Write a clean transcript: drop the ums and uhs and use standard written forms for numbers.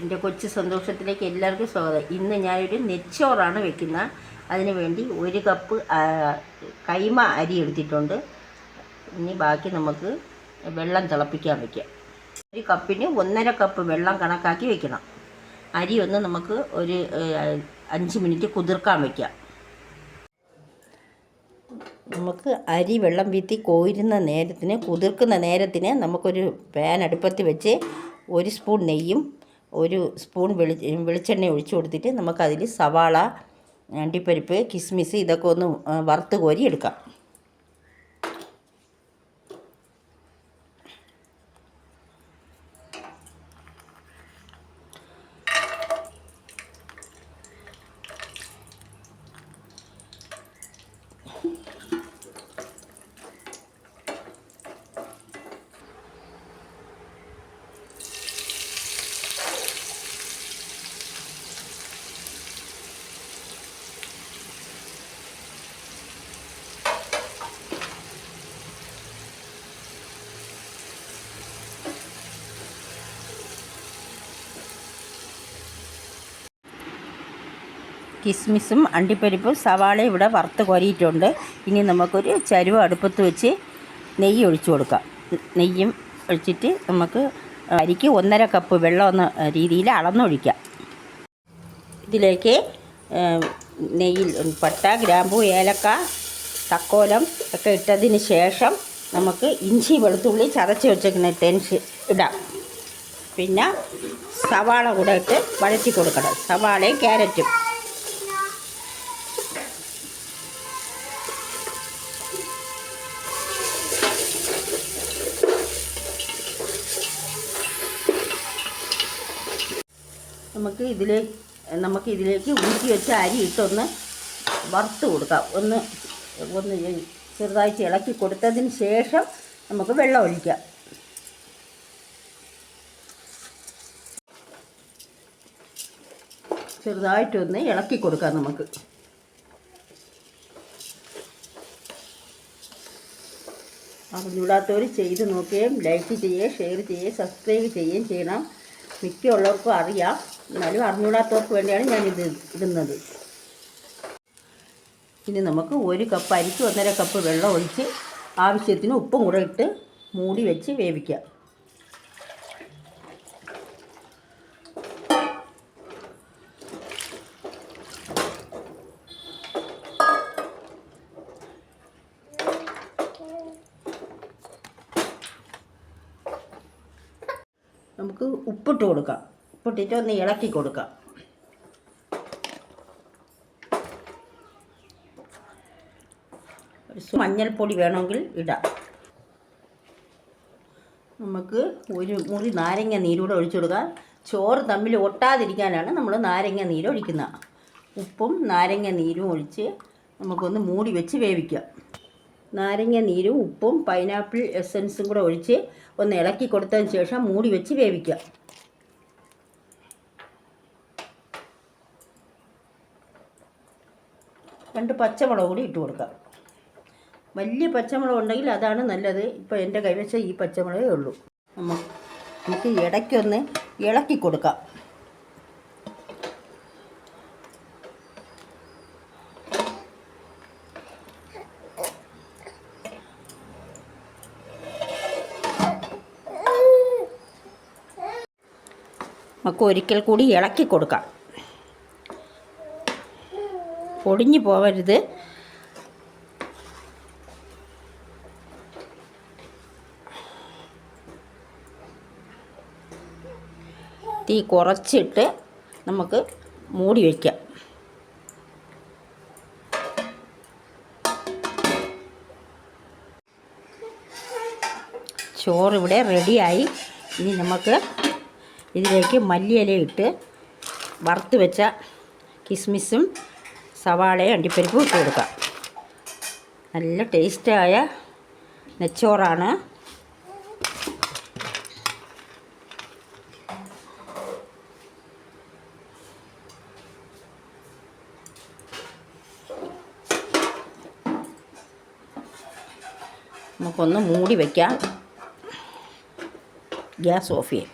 എൻ്റെ കൊച്ചു സന്തോഷത്തിലേക്ക് എല്ലാവർക്കും സ്വാഗതം. ഇന്ന് ഞാനൊരു നെച്ചോറാണ് വെക്കുന്നത്. അതിന് വേണ്ടി 1 കപ്പ് കൈമ അരി എടുത്തിട്ടുണ്ട്. ഇനി ബാക്കി നമുക്ക് വെള്ളം തിളപ്പിക്കാൻ വയ്ക്കാം. 1 കപ്പിന് 1.5 കപ്പ് വെള്ളം കണക്കാക്കി വെക്കണം. അരി ഒന്ന് നമുക്ക് ഒരു 5 മിനിറ്റ് കുതിർക്കാൻ വയ്ക്കാം. നമുക്ക് അരി വെള്ളം വീത്തി കോരുന്ന നേരത്തിന്, കുതിർക്കുന്ന നേരത്തിന് നമുക്കൊരു പാൻ അടുപ്പത്ത് വെച്ച് 1 സ്പൂൺ നെയ്യും 1 സ്പൂൺ വെളിച്ചെണ്ണ ഒഴിച്ചു കൊടുത്തിട്ട് നമുക്കതിൽ സവാള, അണ്ടിപ്പരിപ്പ്, കിസ്മിസ് ഇതൊക്കെ ഒന്ന് വറുത്ത് കോരി എടുക്കാം. കിസ്മിസും അണ്ടിപ്പരിപ്പും സവാളയും ഇവിടെ വറുത്ത് കോരിയിട്ടുണ്ട്. ഇനി നമുക്കൊരു ചരുവ അടുപ്പത്ത് വെച്ച് നെയ്യ് ഒഴിച്ചു കൊടുക്കാം. നെയ്യും ഒഴിച്ചിട്ട് നമുക്ക് അരിക്ക് 1.5 കപ്പ് വെള്ളം എന്ന രീതിയിൽ അളന്നൊഴിക്കാം. ഇതിലേക്ക് നെയ്യിൽ പട്ട, ഗ്രാമ്പൂ, ഏലക്ക, തക്കോലം ഒക്കെ ഇട്ടതിന് ശേഷം നമുക്ക് ഇഞ്ചി വെളുത്തുള്ളി ചതച്ച് വെച്ചിട്ട് ഇടാം. പിന്നെ സവാള കൂടെ ഇട്ട് വഴറ്റി കൊടുക്കണം. സവാളയും ക്യാരറ്റും. നമുക്ക് ഇതിലേക്ക് ഊറ്റി വെച്ച അരി ഇട്ടൊന്ന് വറുത്ത് കൊടുക്കാം. ഒന്ന് ചെറുതായിട്ട് ഇളക്കി കൊടുത്തതിന് ശേഷം നമുക്ക് വെള്ളം ഒഴിക്കാം. ചെറുതായിട്ടൊന്ന് ഇളക്കി കൊടുക്കാം. നമുക്ക് അറിഞ്ഞൂടാത്തവർ ചെയ്ത് നോക്കുകയും ലൈക്ക് ചെയ്യുകയും ഷെയർ ചെയ്യുകയും സബ്സ്ക്രൈബ് ചെയ്യുകയും ചെയ്യണം. മിക്കുള്ളവർക്കും അറിയാം, എന്നാലും അറിഞ്ഞൂടാത്തവർക്ക് വേണ്ടിയാണ് ഞാനിത് ഇടുന്നത്. ഇനി നമുക്ക് 1 കപ്പ് അരിക്ക് 1.5 കപ്പ് വെള്ളം ഒഴിച്ച് ആവശ്യത്തിന് ഉപ്പും കൂടെ ഇട്ട് മൂടി വെച്ച് വേവിക്കാം. നമുക്ക് ഉപ്പിട്ട് കൊടുക്കാം. ഉപ്പിട്ടിട്ട് ഒന്ന് ഇളക്കി കൊടുക്കാം. മഞ്ഞൾപ്പൊടി വേണമെങ്കിൽ ഇടാം. നമുക്ക് 1 മുറി നാരങ്ങ നീരൂടെ ഒഴിച്ചു കൊടുക്കാം. ചോറ് തമ്മിൽ ഒട്ടാതിരിക്കാനാണ് നമ്മൾ നാരങ്ങ നീര് ഒഴിക്കുന്നത്. ഉപ്പും നാരങ്ങ നീരും ഒഴിച്ച് നമുക്കൊന്ന് മൂടി വെച്ച് വേവിക്കാം. നാരങ്ങ നീരും ഉപ്പും പൈനാപ്പിൾ എസൻസും കൂടെ ഒഴിച്ച് ഒന്ന് ഇളക്കി കൊടുത്തതിന് ശേഷം മൂടി വെച്ച് വേവിക്കാം. രണ്ട് പച്ചമുളക് കൂടി ഇട്ട് കൊടുക്കാം. വലിയ പച്ചമുളക് ഉണ്ടെങ്കിൽ അതാണ് നല്ലത്. ഇപ്പോൾ എൻ്റെ കൈവശം ഈ പച്ചമുളകേ ഉള്ളൂ. നമുക്ക് ഇടയ്ക്കൊന്ന് ഇളക്കി കൊടുക്കാം. നമുക്ക് ഒരിക്കൽ കൂടി ഇളക്കി കൊടുക്കാം. പൊടിഞ്ഞു പോവരുത്. തീ കുറച്ചിട്ട് നമുക്ക് മൂടി വയ്ക്കാം. ചോറിവിടെ റെഡിയായി. ഇനി നമുക്ക് ഇതിലേക്ക് മല്ലിയില ഇട്ട് വറുത്ത് വെച്ച കിസ്മിസും സവാളയും അണ്ടിപ്പരിപ്പും ഇട്ട് കൊടുക്കാം. നല്ല ടേസ്റ്റായ നെച്ചോറാണ്. നമുക്കൊന്ന് മൂടി വയ്ക്കാം. ഗ്യാസ് ഓഫ് ചെയ്യാം.